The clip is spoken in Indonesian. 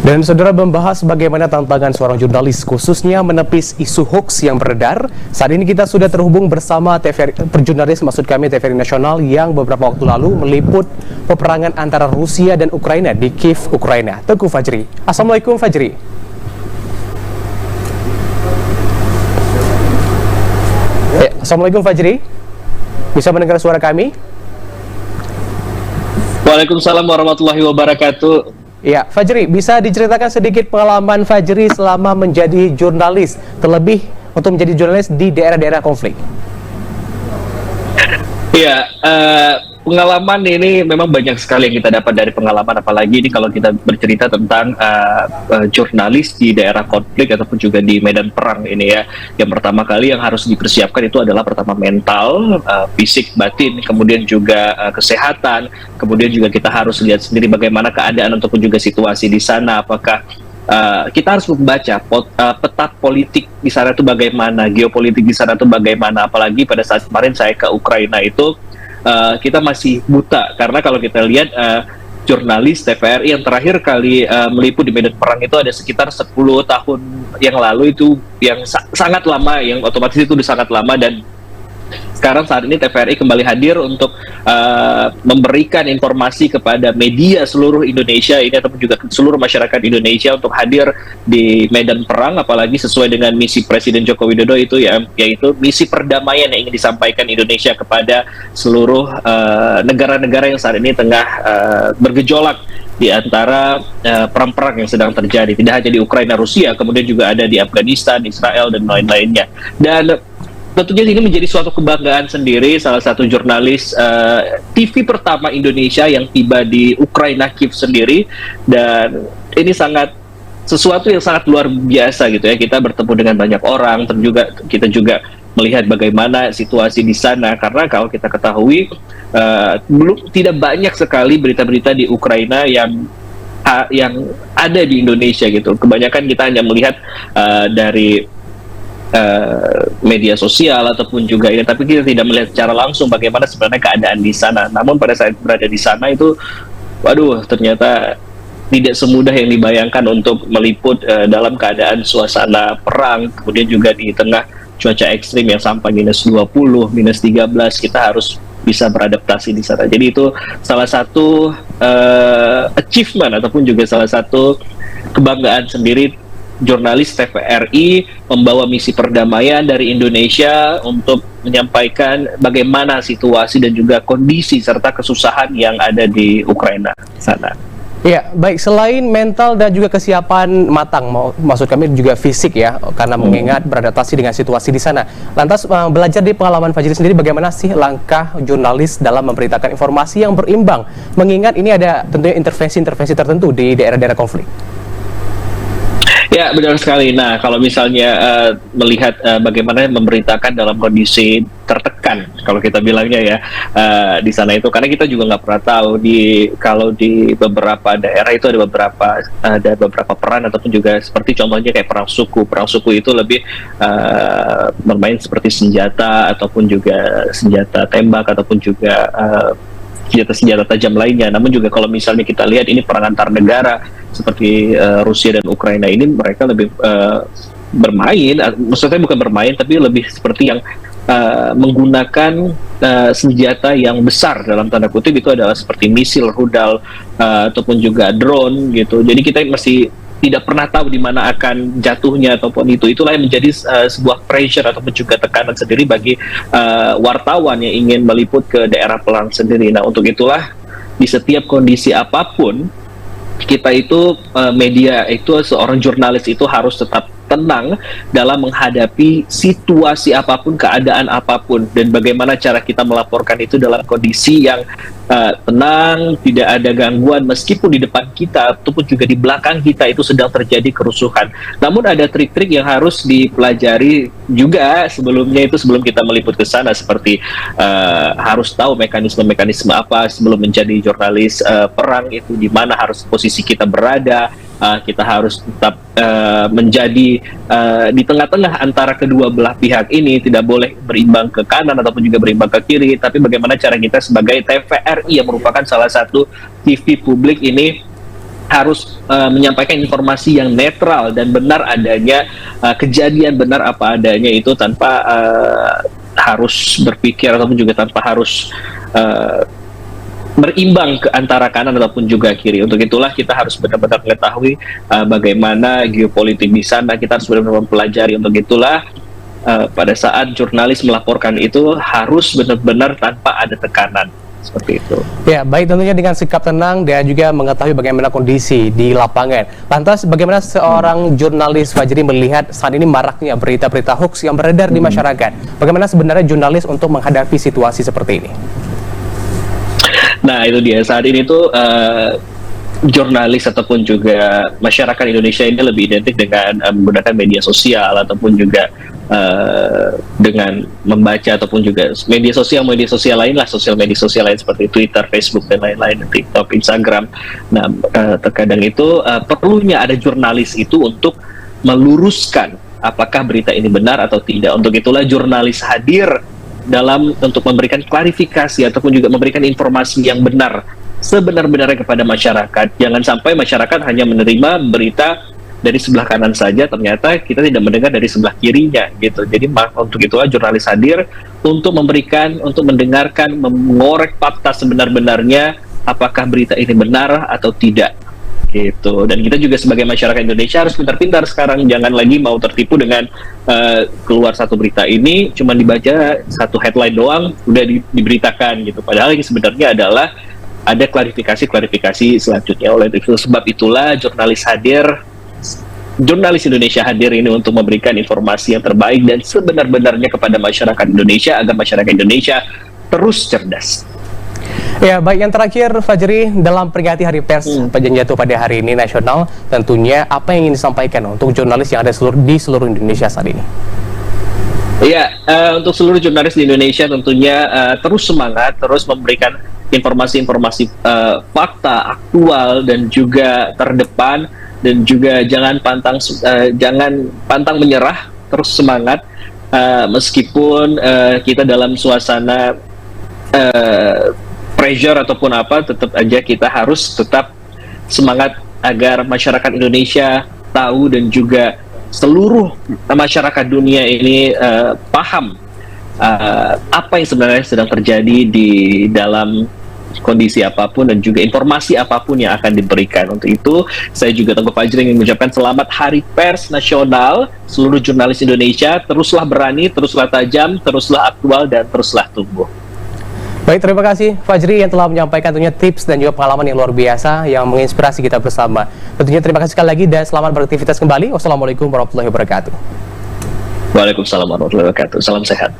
Dan saudara, membahas bagaimana tantangan seorang jurnalis khususnya menepis isu hoax yang beredar. Saat ini kita sudah terhubung bersama jurnalis TVRI Nasional yang beberapa waktu lalu meliput peperangan antara Rusia dan Ukraina di Kiev, Ukraina. Teguh Fajri. Assalamualaikum Fajri. Assalamualaikum Fajri. Bisa mendengar suara kami? Waalaikumsalam warahmatullahi wabarakatuh. Ya, Fajri, bisa diceritakan sedikit pengalaman Fajri selama menjadi jurnalis, terlebih untuk menjadi jurnalis di daerah-daerah konflik? Iya, pengalaman ini memang banyak sekali yang kita dapat dari pengalaman, apalagi ini kalau kita bercerita tentang jurnalis di daerah konflik ataupun juga di medan perang ini ya. Yang pertama kali yang harus dipersiapkan itu adalah pertama mental, fisik, batin, kemudian juga kesehatan, kemudian juga kita harus lihat sendiri bagaimana keadaan ataupun juga situasi di sana, apakah kita harus membaca peta politik di sana itu bagaimana, geopolitik di sana itu bagaimana. Apalagi pada saat kemarin saya ke Ukraina itu kita masih buta, karena kalau kita lihat jurnalis TVRI yang terakhir kali meliput di medan perang itu ada sekitar 10 tahun yang lalu, itu yang sangat lama, yang otomatis itu udah sangat lama. Dan sekarang saat ini TVRI kembali hadir untuk memberikan informasi kepada media seluruh Indonesia ini ataupun juga seluruh masyarakat Indonesia untuk hadir di medan perang, apalagi sesuai dengan misi Presiden Joko Widodo itu ya, yaitu misi perdamaian yang ingin disampaikan Indonesia kepada seluruh negara-negara yang saat ini tengah bergejolak di antara perang-perang yang sedang terjadi. Tidak hanya di Ukraina, Rusia, kemudian juga ada di Afghanistan, Israel, dan lain-lainnya. Dan tentunya ini menjadi suatu kebanggaan sendiri, salah satu jurnalis TV pertama Indonesia yang tiba di Ukraina, Kiev sendiri. Dan ini sesuatu yang sangat luar biasa gitu ya. Kita bertemu dengan banyak orang, kita juga melihat bagaimana situasi di sana, karena kalau kita ketahui tidak banyak sekali berita-berita di Ukraina yang ada di Indonesia gitu. Kebanyakan kita hanya melihat dari media sosial ataupun juga ini, tapi kita tidak melihat secara langsung bagaimana sebenarnya keadaan di sana. Namun pada saat berada di sana itu, waduh, ternyata tidak semudah yang dibayangkan untuk meliput dalam keadaan suasana perang, kemudian juga di tengah cuaca ekstrim yang sampai -20, -13, kita harus bisa beradaptasi di sana. Jadi itu salah satu achievement ataupun juga salah satu kebanggaan sendiri jurnalis TVRI membawa misi perdamaian dari Indonesia untuk menyampaikan bagaimana situasi dan juga kondisi serta kesusahan yang ada di Ukraina sana. Ya, baik. Selain mental dan juga kesiapan matang, maksud kami juga fisik ya, karena mengingat beradaptasi dengan situasi di sana. Lantas belajar di pengalaman Fajri sendiri, bagaimana sih langkah jurnalis dalam memberitakan informasi yang berimbang, mengingat ini ada tentunya intervensi-intervensi tertentu di daerah-daerah konflik? Ya, benar sekali. Nah, kalau misalnya melihat bagaimana memberitakan dalam kondisi tertekan, kalau kita bilangnya ya, di sana itu, karena kita juga nggak pernah tahu kalau di beberapa daerah itu ada beberapa peran ataupun juga seperti contohnya kayak perang suku. Perang suku itu lebih bermain seperti senjata ataupun juga senjata tembak ataupun juga senjata tajam lainnya. Namun juga kalau misalnya kita lihat ini perang antar negara seperti Rusia dan Ukraina ini, mereka lebih bermain, maksudnya bukan bermain tapi lebih seperti yang menggunakan senjata yang besar dalam tanda kutip, itu adalah seperti misil, rudal, ataupun juga drone gitu. Jadi kita masih tidak pernah tahu di mana akan jatuhnya ataupun itulah yang menjadi sebuah pressure ataupun juga tekanan sendiri bagi wartawan yang ingin meliput ke daerah perang sendiri. Nah, untuk itulah di setiap kondisi apapun kita itu media itu, seorang jurnalis itu harus tetap tenang dalam menghadapi situasi apapun, keadaan apapun, dan bagaimana cara kita melaporkan itu dalam kondisi yang tenang, tidak ada gangguan meskipun di depan kita ataupun juga di belakang kita itu sedang terjadi kerusuhan. Namun ada trik-trik yang harus dipelajari juga sebelumnya, itu sebelum kita meliput ke sana, seperti harus tahu mekanisme-mekanisme apa sebelum menjadi jurnalis perang itu, di mana harus posisi kita berada. Kita harus tetap menjadi di tengah-tengah antara kedua belah pihak ini, tidak boleh berimbang ke kanan ataupun juga berimbang ke kiri, tapi bagaimana cara kita sebagai TVRI yang merupakan salah satu TV publik ini harus menyampaikan informasi yang netral dan benar adanya, kejadian benar apa adanya itu tanpa harus berpikir ataupun juga tanpa harus berimbang ke antara kanan ataupun juga kiri. Untuk itulah kita harus benar-benar mengetahui bagaimana geopolitik di sana. Kita harus benar-benar mempelajari. Untuk itulah pada saat jurnalis melaporkan itu harus benar-benar tanpa ada tekanan. Seperti itu. Ya, baik, tentunya dengan sikap tenang dan juga mengetahui bagaimana kondisi di lapangan. Lantas, bagaimana seorang jurnalis Fajri melihat saat ini maraknya berita-berita hoax yang beredar di masyarakat? Bagaimana sebenarnya jurnalis untuk menghadapi situasi seperti ini? Nah, itu dia. Saat ini tuh jurnalis ataupun juga masyarakat Indonesia ini lebih identik dengan menggunakan media sosial ataupun juga dengan membaca ataupun juga media sosial lain lah, media sosial lain seperti Twitter, Facebook dan lain-lain, TikTok, Instagram. Nah, terkadang itu perlunya ada jurnalis itu untuk meluruskan apakah berita ini benar atau tidak. Untuk itulah jurnalis hadir untuk memberikan klarifikasi ataupun juga memberikan informasi yang benar sebenar-benarnya kepada masyarakat. Jangan sampai masyarakat hanya menerima berita dari sebelah kanan saja, ternyata kita tidak mendengar dari sebelah kirinya gitu. Jadi untuk itulah jurnalis hadir untuk mendengarkan, mengorek fakta sebenar-benarnya apakah berita ini benar atau tidak gitu. Dan kita juga sebagai masyarakat Indonesia harus pintar-pintar sekarang, jangan lagi mau tertipu dengan keluar satu berita ini cuma dibaca satu headline doang udah diberitakan gitu, padahal ini sebenarnya adalah ada klarifikasi selanjutnya. Oleh itu sebab itulah jurnalis Indonesia hadir ini untuk memberikan informasi yang terbaik dan sebenar-benarnya kepada masyarakat Indonesia agar masyarakat Indonesia terus cerdas. Ya, baik, yang terakhir Fajri, dalam peringati Hari Pers yang jatuh pada hari ini nasional, tentunya apa yang ingin disampaikan untuk jurnalis yang ada di seluruh Indonesia saat ini? Ya, untuk seluruh jurnalis di Indonesia tentunya terus semangat, terus memberikan informasi-informasi fakta, aktual dan juga terdepan, dan juga jangan pantang menyerah, terus semangat meskipun kita dalam suasana pressure ataupun apa, tetap aja kita harus tetap semangat agar masyarakat Indonesia tahu dan juga seluruh masyarakat dunia ini paham apa yang sebenarnya sedang terjadi di dalam kondisi apapun dan juga informasi apapun yang akan diberikan. Untuk itu, saya juga Teguh Fajri ingin mengucapkan selamat Hari Pers Nasional. Seluruh jurnalis Indonesia, teruslah berani, teruslah tajam, teruslah aktual, dan teruslah tumbuh. Baik, terima kasih Fajri yang telah menyampaikan tentunya tips dan juga pengalaman yang luar biasa yang menginspirasi kita bersama. Tentunya terima kasih sekali lagi dan selamat beraktivitas kembali. Wassalamualaikum warahmatullahi wabarakatuh. Waalaikumsalam warahmatullahi wabarakatuh. Salam sehat.